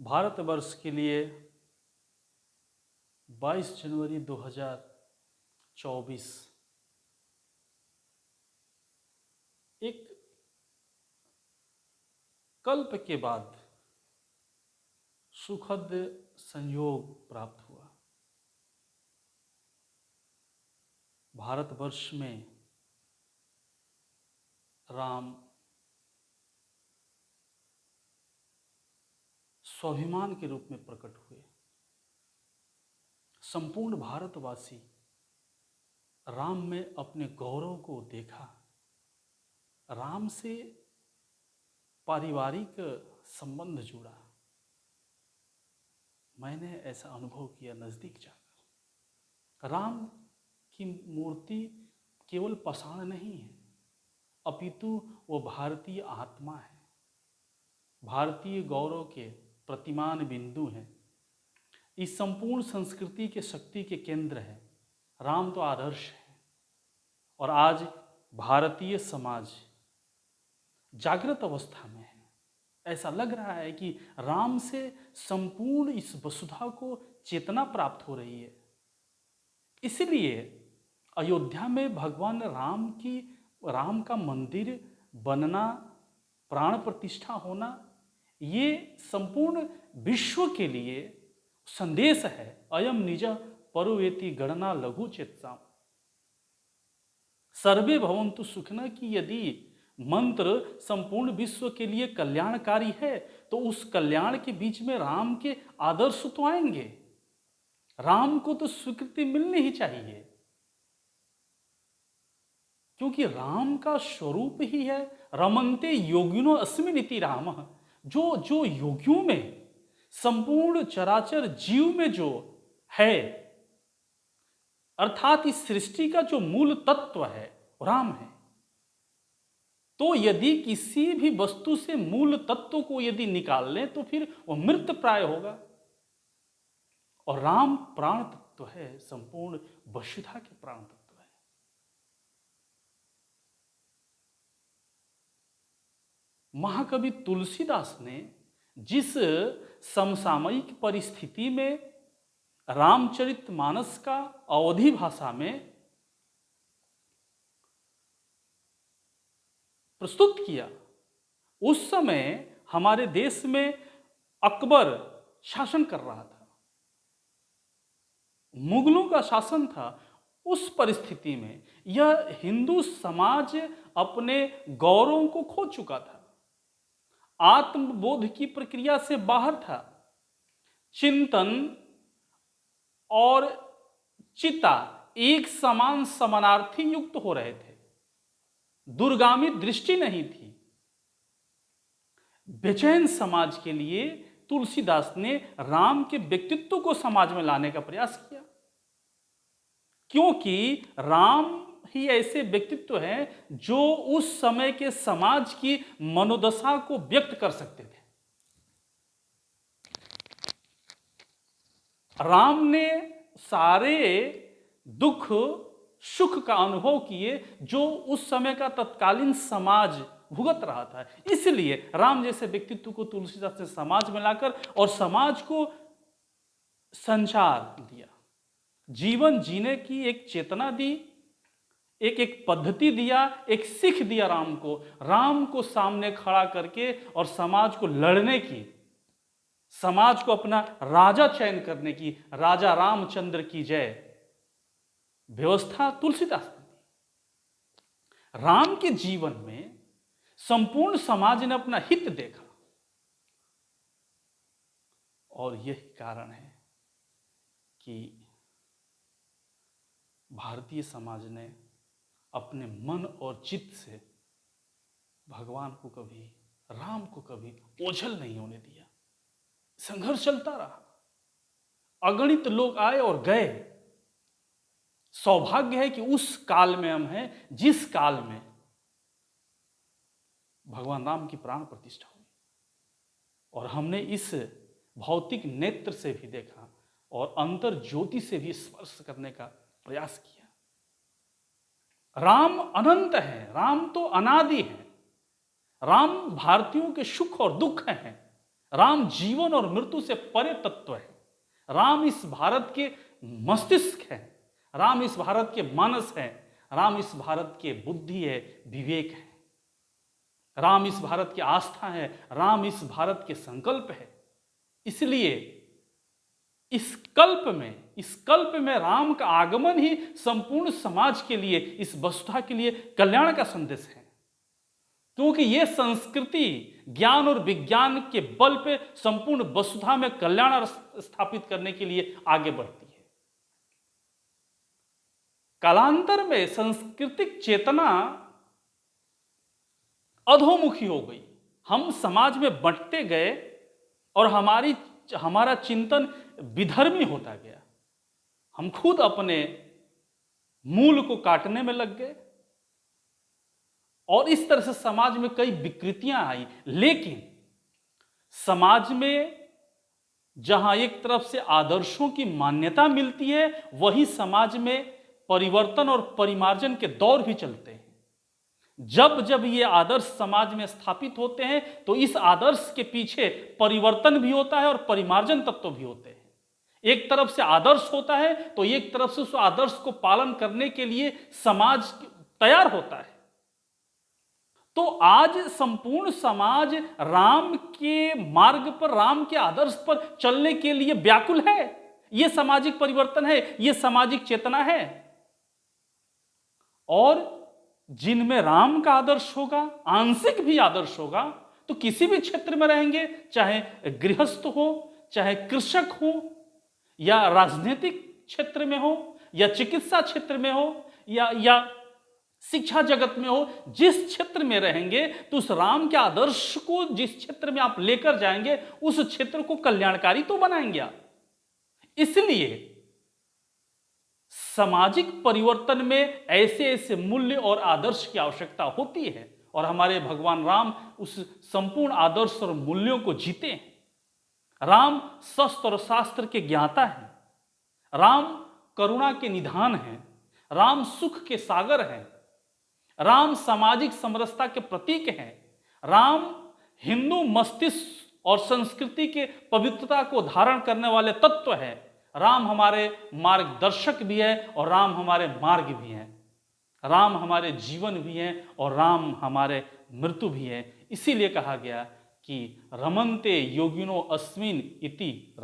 भारतवर्ष के लिए 22 जनवरी 2024 एक कल्प के बाद सुखद संयोग प्राप्त हुआ। भारतवर्ष में राम स्वाभिमान के रूप में प्रकट हुए। संपूर्ण भारतवासी राम में अपने गौरव को देखा। राम से पारिवारिक संबंध जुड़ा। मैंने ऐसा अनुभव किया नज़दीक जाकर। राम की मूर्ति केवल पाषाण नहीं है, अपितु वो भारतीय आत्मा है, भारतीय गौरव के प्रतिमान बिंदु हैं। इस संपूर्ण संस्कृति के शक्ति के केंद्र है। राम तो आदर्श है। और आज भारतीय समाज जागृत अवस्था में है। ऐसा लग रहा है कि राम से संपूर्ण इस वसुधा को चेतना प्राप्त हो रही है। इसलिए अयोध्या में भगवान राम का मंदिर बनना, प्राण प्रतिष्ठा होना, ये संपूर्ण विश्व के लिए संदेश है। अयम निज परुवेति गणना लघु चेतसाम सर्वे भवन्तु सुखिनः की यदि मंत्र संपूर्ण विश्व के लिए कल्याणकारी है तो उस कल्याण के बीच में राम के आदर्श तो आएंगे। राम को तो स्वीकृति मिलनी ही चाहिए, क्योंकि राम का स्वरूप ही है रमन्ते योगिनो अस्मिन् इति रामः। जो योगियों में, संपूर्ण चराचर जीव में जो है, अर्थात इस सृष्टि का जो मूल तत्व है राम है। तो यदि किसी भी वस्तु से मूल तत्व को यदि निकाल लें तो फिर वो मृत प्राय होगा। और राम प्राण तत्व है, संपूर्ण वसुधा के प्राण तत्व है। महाकवि तुलसीदास ने जिस समसामयिक परिस्थिति में रामचरितमानस का अवधी भाषा में प्रस्तुत किया, उस समय हमारे देश में अकबर शासन कर रहा था, मुगलों का शासन था। उस परिस्थिति में यह हिंदू समाज अपने गौरव को खो चुका था, आत्मबोध की प्रक्रिया से बाहर था। चिंतन और चिता एक समान समानार्थी युक्त हो रहे थे, दूरगामी दृष्टि नहीं थी। बेचैन समाज के लिए तुलसीदास ने राम के व्यक्तित्व को समाज में लाने का प्रयास किया, क्योंकि राम ही ऐसे व्यक्तित्व हैं जो उस समय के समाज की मनोदशा को व्यक्त कर सकते थे। राम ने सारे दुख सुख का अनुभव किए जो उस समय का तत्कालीन समाज भुगत रहा था। इसलिए राम जैसे व्यक्तित्व को तुलसीदास ने समाज में लाकर और समाज को संचार दिया, जीवन जीने की एक चेतना दी, एक पद्धति दिया, एक सीख दिया राम को सामने खड़ा करके और समाज को लड़ने की, समाज को अपना राजा चयन करने की, राजा रामचंद्र की जय व्यवस्था तुलसीदास ने दी। राम के जीवन में संपूर्ण समाज ने अपना हित देखा, और यही कारण है कि भारतीय समाज ने अपने मन और चित्त से भगवान को कभी, राम को कभी ओझल नहीं होने दिया। संघर्ष चलता रहा, अगणित लोग आए और गए। सौभाग्य है कि उस काल में हम हैं जिस काल में भगवान राम की प्राण प्रतिष्ठा हुई, और हमने इस भौतिक नेत्र से भी देखा और अंतर ज्योति से भी स्पर्श करने का प्रयास किया। राम अनंत है, राम तो अनादि है। राम भारतीयों के सुख और दुख हैं, राम जीवन और मृत्यु से परे तत्व है। राम इस भारत के मस्तिष्क है, राम इस भारत के मानस है, राम इस भारत के बुद्धि है, विवेक है, राम इस भारत की आस्था है, राम इस भारत के संकल्प है। इसलिए इस कल्प में राम का आगमन ही संपूर्ण समाज के लिए, इस वसुधा के लिए कल्याण का संदेश है। क्योंकि यह संस्कृति ज्ञान और विज्ञान के बल पे संपूर्ण वसुधा में कल्याण स्थापित करने के लिए आगे बढ़ती है। कालांतर में सांस्कृतिक चेतना अधोमुखी हो गई, हम समाज में बंटते गए और हमारा चिंतन विधर्मी होता गया। हम खुद अपने मूल को काटने में लग गए और इस तरह से समाज में कई विकृतियां आई। लेकिन समाज में जहां एक तरफ से आदर्शों की मान्यता मिलती है, वही समाज में परिवर्तन और परिमार्जन के दौर भी चलते हैं। जब जब ये आदर्श समाज में स्थापित होते हैं तो इस आदर्श के पीछे परिवर्तन भी होता है और परिमार्जन तत्व भी होते हैं। एक तरफ से आदर्श होता है तो एक तरफ से उस आदर्श को पालन करने के लिए समाज तैयार होता है। तो आज संपूर्ण समाज राम के मार्ग पर, राम के आदर्श पर चलने के लिए व्याकुल है। यह सामाजिक परिवर्तन है, यह सामाजिक चेतना है। और जिनमें राम का आदर्श होगा, आंशिक भी आदर्श होगा, तो किसी भी क्षेत्र में रहेंगे, चाहे गृहस्थ हो, चाहे कृषक हो, या राजनीतिक क्षेत्र में हो, या चिकित्सा क्षेत्र में हो, या शिक्षा जगत में हो, जिस क्षेत्र में रहेंगे तो उस राम के आदर्श को जिस क्षेत्र में आप लेकर जाएंगे उस क्षेत्र को कल्याणकारी तो बनाएंगे आप। इसलिए सामाजिक परिवर्तन में ऐसे ऐसे मूल्य और आदर्श की आवश्यकता होती है और हमारे भगवान राम उस संपूर्ण आदर्श और मूल्यों को जीते हैं। राम शस्त्र और शास्त्र के ज्ञाता हैं, राम करुणा के निधान हैं, राम सुख के सागर हैं, राम सामाजिक समरसता के प्रतीक हैं, राम हिंदू मस्तिष्क और संस्कृति के पवित्रता को धारण करने वाले तत्व हैं। राम हमारे मार्गदर्शक भी है और राम हमारे मार्ग भी हैं, राम हमारे जीवन भी हैं और राम हमारे मृत्यु भी है। इसीलिए कहा गया कि रमन्ते योगिनो अस्मिन् इति।